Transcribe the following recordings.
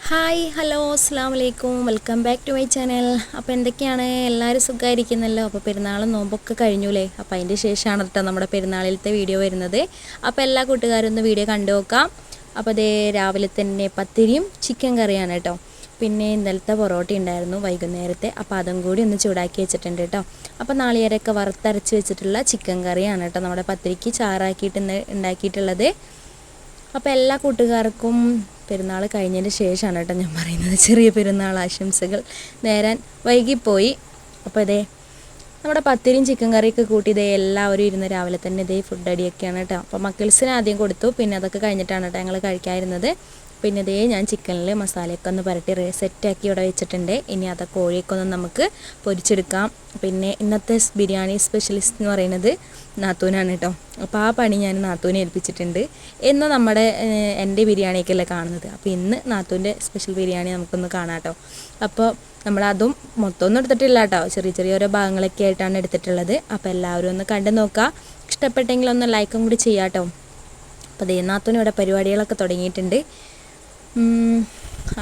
Hi hello അസ്സാം വലൈക്കും welcome back to my channel. അപ്പോൾ എന്തൊക്കെയാണ് എല്ലാവരും സുഖമായിരിക്കുന്നല്ലോ. അപ്പോൾ പെരുന്നാളും നോമ്പൊക്കെ കഴിഞ്ഞൂലേ. അപ്പോൾ അതിൻ്റെ ശേഷമാണ് കേട്ടോ നമ്മുടെ പെരുന്നാളിലത്തെ വീഡിയോ വരുന്നത്. അപ്പോൾ എല്ലാ കൂട്ടുകാരും ഒന്ന് വീഡിയോ കണ്ടു നോക്കാം. അപ്പോൾ അതേ രാവിലെ തന്നെ പത്തിരിയും ചിക്കൻ കറിയാണ് കേട്ടോ. പിന്നെ ഇന്നലത്തെ പൊറോട്ട ഉണ്ടായിരുന്നു വൈകുന്നേരത്തെ. അപ്പോൾ അതും കൂടി ഒന്ന് ചൂടാക്കി വെച്ചിട്ടുണ്ട് കേട്ടോ. അപ്പോൾ നാളികേരമൊക്കെ വറുത്തരച്ച് വെച്ചിട്ടുള്ള ചിക്കൻ കറിയാണ് കേട്ടോ നമ്മുടെ പത്തിരിക്ക് ചാറാക്കിയിട്ട് ഉണ്ടാക്കിയിട്ടുള്ളത്. അപ്പോൾ എല്ലാ കൂട്ടുകാർക്കും പെരുന്നാൾ കഴിഞ്ഞതിന് ശേഷമാണ് കേട്ടോ ഞാൻ പറയുന്നത്. ചെറിയ പെരുന്നാൾ ആശംസകൾ നേരാൻ വൈകിപ്പോയി. അപ്പോൾ ഇതേ നമ്മുടെ പത്തിരിയും ചിക്കൻ കറിയൊക്കെ കൂട്ടി ഇതേ എല്ലാവരും ഇരുന്ന് രാവിലെ തന്നെ ഇതേ ഫുഡ് അടിയൊക്കെയാണ് കേട്ടോ. അപ്പോൾ മക്കൾസിന് ആദ്യം കൊടുത്തു, പിന്നെ അതൊക്കെ കഴിഞ്ഞിട്ടാണ് കേട്ടോ ഞങ്ങൾ കഴിക്കാതിരുന്നത്. പിന്നെ ഇതേ ഞാൻ ചിക്കനിൽ മസാലയൊക്കെ ഒന്ന് പുരട്ടി സെറ്റാക്കി ഇവിടെ വെച്ചിട്ടുണ്ട്. ഇനി അതൊക്കെ കോഴിയൊക്കെ ഒന്ന് നമുക്ക് പൊരിച്ചെടുക്കാം. പിന്നെ ഇന്നത്തെ ബിരിയാണി സ്പെഷ്യലിസ്റ്റ് എന്ന് പറയുന്നത് നാത്തൂനാണ് കേട്ടോ. അപ്പോൾ ആ പണി ഞാൻ നാത്തൂനെ ഏൽപ്പിച്ചിട്ടുണ്ട്. ഇന്ന് എൻ്റെ ബിരിയാണിയൊക്കെയല്ലേ കാണുന്നത്. അപ്പോൾ ഇന്ന് നാത്തൂൻ്റെ സ്പെഷ്യൽ ബിരിയാണി നമുക്കൊന്ന് കാണാം കേട്ടോ. അപ്പോൾ നമ്മളതും മൊത്തമൊന്നും എടുത്തിട്ടില്ല കേട്ടോ, ചെറിയ ചെറിയ ഓരോ ഭാഗങ്ങളൊക്കെ ആയിട്ടാണ് എടുത്തിട്ടുള്ളത്. അപ്പോൾ എല്ലാവരും ഒന്ന് കണ്ടു നോക്കുക. ഇഷ്ടപ്പെട്ടെങ്കിൽ ഒന്ന് ലൈക്കും കൂടി ചെയ്യാം കേട്ടോ. അപ്പോൾ അതേ നാത്തൂന് ഇവിടെ പരിപാടികളൊക്കെ തുടങ്ങിയിട്ടുണ്ട്.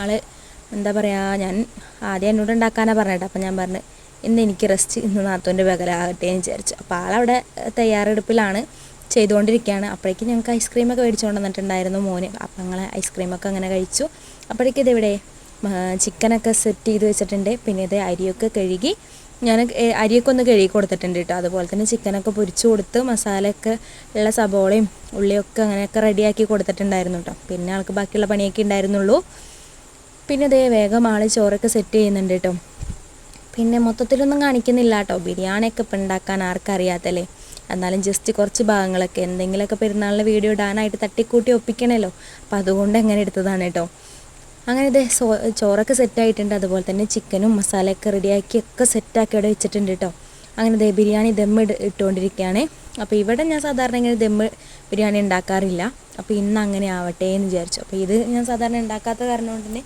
ആള് എന്താ പറയുക, ഞാൻ ആദ്യം എന്നോട് ഉണ്ടാക്കാനാണ് പറഞ്ഞിട്ട്. അപ്പോൾ ഞാൻ പറഞ്ഞു ഇന്ന് എനിക്ക് റെസ്റ്റ്, ഇന്ന് നാത്തൂൻ്റെ പകലാകട്ടെ എന്ന് വിചാരിച്ചു. അപ്പോൾ ആളവിടെ തയ്യാറെടുപ്പിലാണ്, ചെയ്തുകൊണ്ടിരിക്കുകയാണ്. അപ്പോഴേക്കും ഞങ്ങൾക്ക് ഐസ്ക്രീമൊക്കെ മേടിച്ചുകൊണ്ട് വന്നിട്ടുണ്ടായിരുന്നു മോന്. അപ്പോൾ ഞങ്ങൾ ഐസ്ക്രീമൊക്കെ അങ്ങനെ കഴിച്ചു. അപ്പോഴേക്കും ഇതിവിടെ ചിക്കനൊക്കെ സെറ്റ് ചെയ്ത് വെച്ചിട്ടുണ്ട്. പിന്നെ ഇത് അരിയൊക്കെ കഴുകി ഞാൻ അരിയൊക്കെ ഒന്ന് കഴുകി കൊടുത്തിട്ടുണ്ട് കേട്ടോ. അതുപോലെ തന്നെ ചിക്കനൊക്കെ പൊരിച്ച് കൊടുത്ത് മസാലയൊക്കെ ഉള്ള സബോളയും ഉള്ളിയൊക്കെ അങ്ങനെയൊക്കെ റെഡിയാക്കി കൊടുത്തിട്ടുണ്ടായിരുന്നു കേട്ടോ. പിന്നെ ആൾക്ക് ബാക്കിയുള്ള പണിയൊക്കെ ഉണ്ടായിരുന്നുള്ളൂ. പിന്നെ ഇതേ വേഗം ആൾ ചോറൊക്കെ സെറ്റ് ചെയ്യുന്നുണ്ട് കേട്ടോ. പിന്നെ മൊത്തത്തിലൊന്നും കാണിക്കുന്നില്ല കേട്ടോ. ബിരിയാണിയൊക്കെ ഇപ്പം ഉണ്ടാക്കാൻ ആർക്കറിയാത്തല്ലേ. എന്നാലും ജസ്റ്റ് കുറച്ച് ഭാഗങ്ങളൊക്കെ എന്തെങ്കിലുമൊക്കെ പെരുന്നാളിൻ്റെ വീഡിയോ ഇടാനായിട്ട് തട്ടിക്കൂട്ടി ഒപ്പിക്കണമല്ലോ. അപ്പോൾ അതുകൊണ്ട് അങ്ങനെ എടുത്തതാണ് കേട്ടോ. അങ്ങനെ ഇതേ ചോറൊക്കെ സെറ്റായിട്ടുണ്ട്. അതുപോലെ തന്നെ ചിക്കനും മസാലയൊക്കെ റെഡിയാക്കിയൊക്കെ സെറ്റാക്കി ഇവിടെ വെച്ചിട്ടുണ്ട് കേട്ടോ. അങ്ങനെ ദേ ബിരിയാണി ദമ്മ് ഇട്ടുകൊണ്ടിരിക്കുകയാണ്. അപ്പോൾ ഇവിടെ ഞാൻ സാധാരണ ഇങ്ങനെ ദമ്മ് ബിരിയാണി ഉണ്ടാക്കാറില്ല. അപ്പോൾ ഇന്ന് അങ്ങനെ ആവട്ടെ എന്ന് വിചാരിച്ചു. അപ്പോൾ ഇത് ഞാൻ സാധാരണ ഉണ്ടാക്കാത്ത കാരണം കൊണ്ട് തന്നെ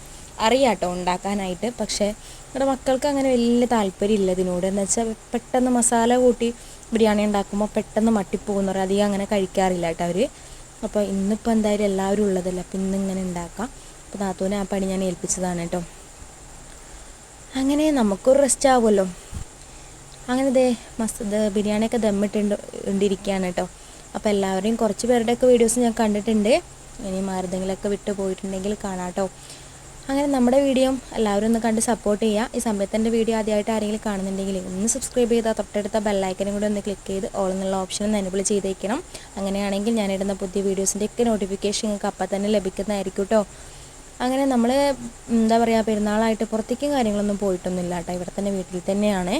അറിയാം കേട്ടോ ഉണ്ടാക്കാനായിട്ട്. പക്ഷേ ഇവിടെ മക്കൾക്ക് അങ്ങനെ വലിയ താല്പര്യമില്ല ഇതിനോട്. എന്ന് വെച്ചാൽ പെട്ടെന്ന് മസാല കൂട്ടി ബിരിയാണി ഉണ്ടാക്കുമ്പോൾ പെട്ടെന്ന് മട്ടിപ്പോകുന്നവർ അധികം അങ്ങനെ കഴിക്കാറില്ല കേട്ടോ അവർ. അപ്പോൾ ഇന്നിപ്പോൾ എന്തായാലും എല്ലാവരും ഉള്ളതല്ല, അപ്പോൾ ഇന്നിങ്ങനെ ഉണ്ടാക്കാം. അപ്പോൾ നാത്തൂനെ ആ പണി ഞാൻ ഏൽപ്പിച്ചതാണ് കേട്ടോ. അങ്ങനെ നമുക്കൊരു റെസ്റ്റ് ആവുമല്ലോ. അങ്ങനെ ഇതേ ബിരിയാണിയൊക്കെ ദമ്മിട്ടുണ്ടിരിക്കുകയാണ് കേട്ടോ. അപ്പോൾ എല്ലാവരെയും കുറച്ച് പേരുടെയൊക്കെ വീഡിയോസ് ഞാൻ കണ്ടിട്ടുണ്ട്. ഇനി ആരുടെങ്കിലുമൊക്കെ വിട്ടു പോയിട്ടുണ്ടെങ്കിൽ കാണാം കേട്ടോ. അങ്ങനെ നമ്മുടെ വീഡിയോ എല്ലാവരും ഒന്ന് കണ്ട് സപ്പോർട്ട് ചെയ്യുക. ഈ സമയത്ത് എൻ്റെ വീഡിയോ ആദ്യമായിട്ട് ആരെങ്കിലും കാണുന്നുണ്ടെങ്കിൽ ഒന്ന് സബ്സ്ക്രൈബ് ചെയ്താൽ തൊട്ടടുത്ത ബെല്ലൈക്കനും കൂടി ഒന്ന് ക്ലിക്ക് ചെയ്ത് ഓൾ എന്നുള്ള ഓപ്ഷൻ ഒന്ന് എനേബിൾ ചെയ്തേക്കണം. അങ്ങനെയാണെങ്കിൽ ഞാനിടുന്ന പുതിയ വീഡിയോസിൻ്റെയൊക്കെ നോട്ടിഫിക്കേഷൻ നിങ്ങൾക്ക് അപ്പം തന്നെ ലഭിക്കുന്നതായിരിക്കും കേട്ടോ. അങ്ങനെ നമ്മൾ എന്താ പറയുക, പെരുന്നാളായിട്ട് പുറത്തേക്കും കാര്യങ്ങളൊന്നും പോയിട്ടൊന്നുമില്ല കേട്ടോ. ഇവിടെ തന്നെ വീട്ടിൽ തന്നെയാണ്.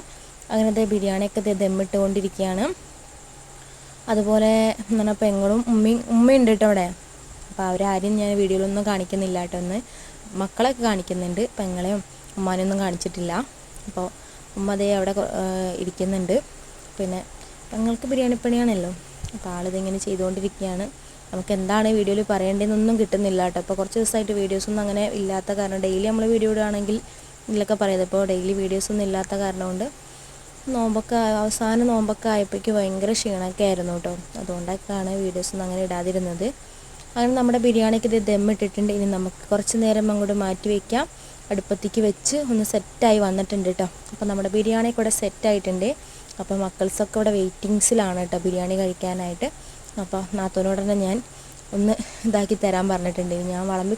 അങ്ങനത്തെ ബിരിയാണിയൊക്കെ ദമ്മിട്ടുകൊണ്ടിരിക്കുകയാണ്. അതുപോലെ എന്താണ് പെങ്ങളും ഉമ്മയുണ്ട് കേട്ടോ അവിടെ. അപ്പോൾ അവരാരും ഞാൻ വീഡിയോയിലൊന്നും കാണിക്കുന്നില്ല കേട്ടോ. ഒന്ന് മക്കളൊക്കെ കാണിക്കുന്നുണ്ട്, പെങ്ങളെയും ഉമ്മാനെയൊന്നും കാണിച്ചിട്ടില്ല. അപ്പോൾ ഉമ്മ അതേ അവിടെ ഇരിക്കുന്നുണ്ട്. പിന്നെ പെങ്ങൾക്ക് ബിരിയാണി പണിയാണല്ലോ. അപ്പോൾ ആളിതിങ്ങനെ ചെയ്തുകൊണ്ടിരിക്കുകയാണ്. നമുക്ക് എന്താണ് വീഡിയോയിൽ പറയേണ്ടതെന്നൊന്നും കിട്ടുന്നില്ല കേട്ടോ. അപ്പോൾ കുറച്ച് ദിവസമായിട്ട് വീഡിയോസൊന്നും അങ്ങനെ ഇല്ലാത്ത കാരണം, ഡെയിലി നമ്മൾ വീഡിയോ ഇടുകയാണെങ്കിൽ ഇതിലൊക്കെ പറയുന്നത്. ഇപ്പോൾ ഡെയിലി വീഡിയോസൊന്നും ഇല്ലാത്ത കാരണം കൊണ്ട് അവസാന നോമ്പൊക്കെ ആയപ്പോഴേക്ക് ഭയങ്കര ക്ഷീണമൊക്കെ ആയിരുന്നു കേട്ടോ. അതുകൊണ്ടൊക്കെയാണ് വീഡിയോസൊന്നും അങ്ങനെ ഇടാതിരുന്നത്. അങ്ങനെ നമ്മുടെ ബിരിയാണിക്ക് ഇത് ദമ്മിട്ടിട്ടുണ്ട്. ഇനി നമുക്ക് കുറച്ച് നേരം അങ്ങോട്ട് മാറ്റി വയ്ക്കാം. അടുപ്പത്തേക്ക് വെച്ച് ഒന്ന് സെറ്റായി വന്നിട്ടുണ്ട് കേട്ടോ. അപ്പോൾ നമ്മുടെ ബിരിയാണി കൂടെ സെറ്റായിട്ടുണ്ട്. അപ്പോൾ മക്കൾസൊക്കെ ഇവിടെ വെയിറ്റിങ്സിലാണ് കേട്ടോ ബിരിയാണി കഴിക്കാനായിട്ട്. അപ്പോൾ നാത്തൂനോട് തന്നെ ഞാൻ ഒന്ന് ഇതാക്കി തരാൻ പറഞ്ഞിട്ടുണ്ട്. ഞാൻ വിളമ്പി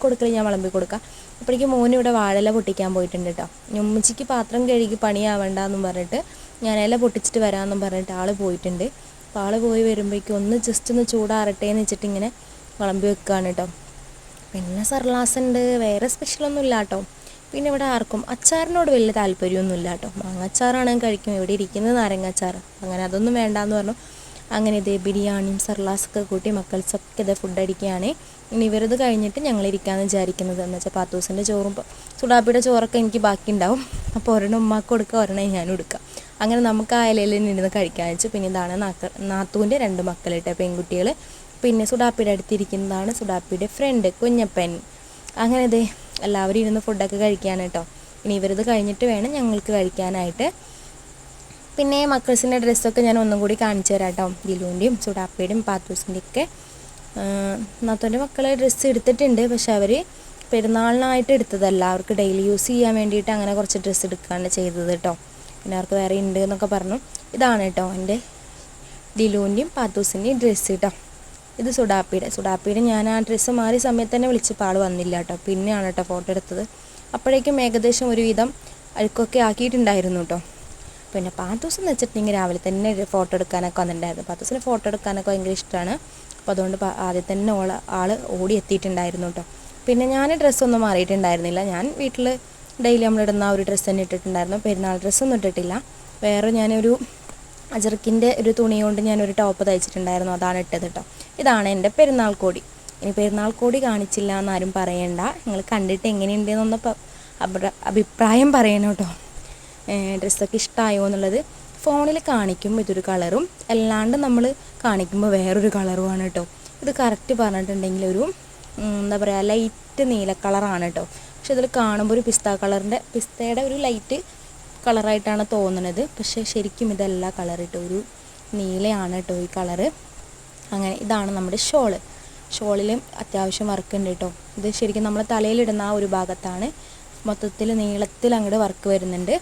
കൊടുക്കാം. അപ്പോഴേക്കും മോന് ഇവിടെ വാഴയില പൊട്ടിക്കാൻ പോയിട്ടുണ്ട് കേട്ടോ. ഉമ്മച്ചിക്ക് പാത്രം കഴുകി പണിയാവണ്ടെന്നും പറഞ്ഞിട്ട് ഞാൻ ഇല പൊട്ടിച്ചിട്ട് വരാമെന്നും പറഞ്ഞിട്ട് ആൾ പോയിട്ടുണ്ട്. അപ്പോൾ ആൾ പോയി വരുമ്പോഴേക്കും ഒന്ന് ജസ്റ്റ് ഒന്ന് ചൂടാറട്ടെ എന്ന് വെച്ചിട്ട് ഇങ്ങനെ വിളമ്പി വെക്കുകയാണ് കേട്ടോ. പിന്നെ സർലാസുണ്ട്, വേറെ സ്പെഷ്യലൊന്നും ഇല്ല കേട്ടോ. പിന്നെ ഇവിടെ ആർക്കും അച്ചാറിനോട് വലിയ താല്പര്യമൊന്നുമില്ല കേട്ടോ. മാങ്ങച്ചാറാണ് കഴിക്കും. ഇവിടെ ഇരിക്കുന്നത് നാരങ്ങാച്ചാർ, അങ്ങനെ അതൊന്നും വേണ്ടാന്ന് പറഞ്ഞു. അങ്ങനെ ഇതേ ബിരിയാണിയും സർലാസൊക്കെ കൂട്ടി മക്കൾസൊക്കെ ഇതേ ഫുഡ് അടിക്കുകയാണ്. ഇനി ഇവരത് കഴിഞ്ഞിട്ട് ഞങ്ങൾ ഇരിക്കാമെന്ന് വിചാരിക്കുന്നത്. എന്ന് വെച്ചാൽ പാത്തൂസിൻ്റെ ചോറും സുഡാപ്പിയുടെ ചോറൊക്കെ എനിക്ക് ബാക്കി ഉണ്ടാവും. അപ്പോൾ ഒരെണ്ണം ഉമ്മാക്ക് കൊടുക്കുക, ഒരെണ്ണം ഞാനും എടുക്കാം. അങ്ങനെ നമുക്ക് ആ ഇലയിൽ ഇരുന്ന് കഴിക്കാൻ വെച്ചു. പിന്നെ ഇതാണ് നാത്തൂൻ്റെ 2 മക്കളിട്ട് പെൺകുട്ടികൾ. പിന്നെ സുഡാപ്പിയുടെ അടുത്തിരിക്കുന്നതാണ് സുഡാപ്പിയുടെ ഫ്രണ്ട് കുഞ്ഞപ്പൻ. അങ്ങനെ ഇതേ എല്ലാവരും ഇരുന്ന് ഫുഡൊക്കെ കഴിക്കുകയാണ് കേട്ടോ. ഇനി ഇവരത് കഴിഞ്ഞിട്ട് വേണം ഞങ്ങൾക്ക് കഴിക്കാനായിട്ട്. പിന്നെ മക്കൾസിൻ്റെ ഡ്രസ്സൊക്കെ ഞാൻ ഒന്നും കൂടി കാണിച്ചു തരാം കേട്ടോ. ദിലുവിൻ്റെയും സുഡാപ്പിയുടെയും പാത്തൂസിൻ്റെയൊക്കെ നാത്തൂൻ്റെ മക്കളെ ഡ്രസ്സ് എടുത്തിട്ടുണ്ട്. പക്ഷെ അവർ പെരുന്നാളിനായിട്ട് എടുത്തതല്ല, അവർക്ക് ഡെയിലി യൂസ് ചെയ്യാൻ വേണ്ടിയിട്ട് അങ്ങനെ കുറച്ച് ഡ്രസ്സ് എടുക്കുകയാണ് ചെയ്തത് കേട്ടോ. പിന്നെ അവർക്ക് വേറെ ഉണ്ട് എന്നൊക്കെ പറഞ്ഞു. ഇതാണ് കേട്ടോ എൻ്റെ ദിലുവിൻ്റെയും പാത്തൂസിൻ്റെയും ഡ്രസ്സ് കേട്ടോ. ഇത് സുഡാപ്പിയുടെ ഞാൻ ആ ഡ്രസ്സ് മാറിയ സമയത്ത് തന്നെ വിളിച്ചപ്പോൾ ആൾ വന്നില്ല കേട്ടോ. പിന്നെയാണ് കേട്ടോ ഫോട്ടോ എടുത്തത്. അപ്പോഴേക്കും ഏകദേശം ഒരുവിധം അഴുക്കൊക്കെ ആക്കിയിട്ടുണ്ടായിരുന്നു കേട്ടോ. പിന്നെ പാത്തൂസ് എന്ന് വെച്ചിട്ടുണ്ടെങ്കിൽ രാവിലെ തന്നെ ഫോട്ടോ എടുക്കാനൊക്കെ വന്നിട്ടുണ്ടായിരുന്നു. പാത്തൂസിന് ഫോട്ടോ എടുക്കാനൊക്കെ ഭയങ്കര ഇഷ്ടമാണ്. അപ്പോൾ അതുകൊണ്ട് ആദ്യം തന്നെ ആൾ ഓടി എത്തിയിട്ടുണ്ടായിരുന്നു കേട്ടോ. പിന്നെ ഞാൻ ഡ്രസ്സൊന്നും മാറിയിട്ടുണ്ടായിരുന്നില്ല. ഞാൻ വീട്ടിൽ ഡെയിലി നമ്മളിടുന്ന ഒരു ഡ്രസ്സ് തന്നെ ഇട്ടിട്ടുണ്ടായിരുന്നു. പെരുന്നാൾ ഡ്രസ്സൊന്നും ഇട്ടിട്ടില്ല. വേറെ ഞാനൊരു അജർക്കിൻ്റെ ഒരു തുണി കൊണ്ട് ഞാനൊരു ടോപ്പ് തയ്ച്ചിട്ടുണ്ടായിരുന്നു, അതാണ് ഇട്ടത് കേട്ടോ. ഇതാണ് എൻ്റെ പെരുന്നാൾ കോടി. ഇനി പെരുന്നാൾ കോടി കാണിച്ചില്ല എന്നാരും പറയണ്ട. നിങ്ങൾ കണ്ടിട്ട് എങ്ങനെയുണ്ടെന്നൊന്ന് അഭിപ്രായം പറയണം കേട്ടോ. ഡ്രസ്സൊക്കെ ഇഷ്ടമായോ എന്നുള്ളത്. ഫോണിൽ കാണിക്കുമ്പോൾ ഇതൊരു കളറും അല്ലാണ്ട് നമ്മൾ കാണിക്കുമ്പോൾ വേറൊരു കളറുമാണ് കേട്ടോ. ഇത് കറക്റ്റ് പറഞ്ഞിട്ടുണ്ടെങ്കിൽ ഒരു എന്താ പറയുക ലൈറ്റ് നീല കളറാണ് കേട്ടോ. പക്ഷെ ഇതിൽ കാണുമ്പോൾ ഒരു പിസ്തയുടെ ഒരു ലൈറ്റ് കളറായിട്ടാണ് തോന്നുന്നത്. പക്ഷേ ശരിക്കും ഇതല്ല കളർ കേട്ടോ, ഒരു നീലയാണ് കേട്ടോ ഈ കളറ്. അങ്ങനെ ഇതാണ് നമ്മുടെ ഷോളിലും അത്യാവശ്യം വർക്ക് ഉണ്ട് കേട്ടോ. ഇത് ശരിക്കും നമ്മൾ തലയിലിടുന്ന ആ ഒരു ഭാഗത്താണ്. മൊത്തത്തിൽ നീളത്തിൽ അങ്ങോട്ട് വർക്ക് വരുന്നുണ്ട്.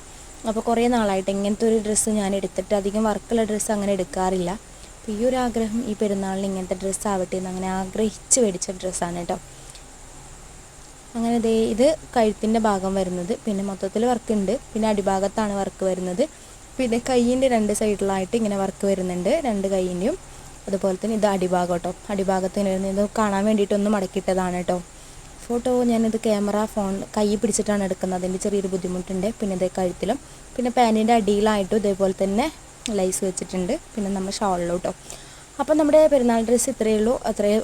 അപ്പോൾ കുറേ നാളായിട്ട് ഇങ്ങനത്തെ ഒരു ഡ്രസ്സ് ഞാൻ എടുത്തിട്ട് അധികം വർക്കുള്ള ഡ്രസ്സ് അങ്ങനെ എടുക്കാറില്ല. അപ്പോൾ ഈ ഒരു ആഗ്രഹം ഈ പെരുന്നാളിന് ഇങ്ങനത്തെ ഡ്രസ്സ് ആവട്ടെ എന്ന് അങ്ങനെ ആഗ്രഹിച്ച് മേടിച്ച ഡ്രസ്സാണ് കേട്ടോ. അങ്ങനെ ഇത് കഴുത്തിൻ്റെ ഭാഗം വരുന്നത്. പിന്നെ മൊത്തത്തിൽ വർക്ക് ഉണ്ട്. പിന്നെ അടിഭാഗത്താണ് വർക്ക് വരുന്നത്. പിന്നെ കൈയിൻ്റെ രണ്ട് സൈഡിലായിട്ട് ഇങ്ങനെ വർക്ക് വരുന്നുണ്ട്, രണ്ട് കൈയിൻ്റെയും. അതുപോലെ തന്നെ ഇത് അടിഭാഗം കേട്ടോ. അടിഭാഗത്തിന് ഇത് കാണാൻ വേണ്ടിയിട്ടൊന്ന് മടക്കിയിട്ടതാണ് കേട്ടോ. ഫോട്ടോ ഞാനിത് ഫോൺ കൈ പിടിച്ചിട്ടാണ് എടുക്കുന്നത്. അതിൻ്റെ ചെറിയൊരു ബുദ്ധിമുട്ടുണ്ട്. പിന്നെ ഇത് കഴുത്തിലും പിന്നെ പാൻറ്റിൻ്റെ അടിയിലായിട്ടും ഇതേപോലെ തന്നെ ലൈസ് വെച്ചിട്ടുണ്ട്. പിന്നെ നമ്മൾ ഷോളിലും കേട്ടോ. അപ്പോൾ നമ്മുടെ പെരുന്നാൾ ഡ്രസ്സ് ഇത്രയേ ഉള്ളൂ.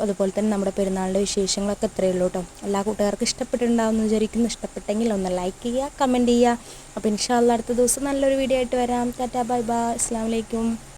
അതുപോലെ തന്നെ നമ്മുടെ പെരുന്നാളിൻ്റെ വിശേഷങ്ങളൊക്കെ ഇത്രയേ ഉള്ളൂ കേട്ടോ. എല്ലാ കൂട്ടുകാർക്കും ഇഷ്ടപ്പെട്ടിട്ടുണ്ടാവുമെന്ന് വിചാരിക്കുന്നു. ഇഷ്ടപ്പെട്ടെങ്കിൽ ഒന്ന് ലൈക്ക് ചെയ്യുക, കമൻറ്റ് ചെയ്യുക. അപ്പോൾ ഇൻഷാ അല്ലാഹ് അടുത്ത ദിവസം നല്ലൊരു വീഡിയോ ആയിട്ട് വരാം. ടാറ്റാ ബൈ ബൈ, അസ്സലാമു അലൈക്കും.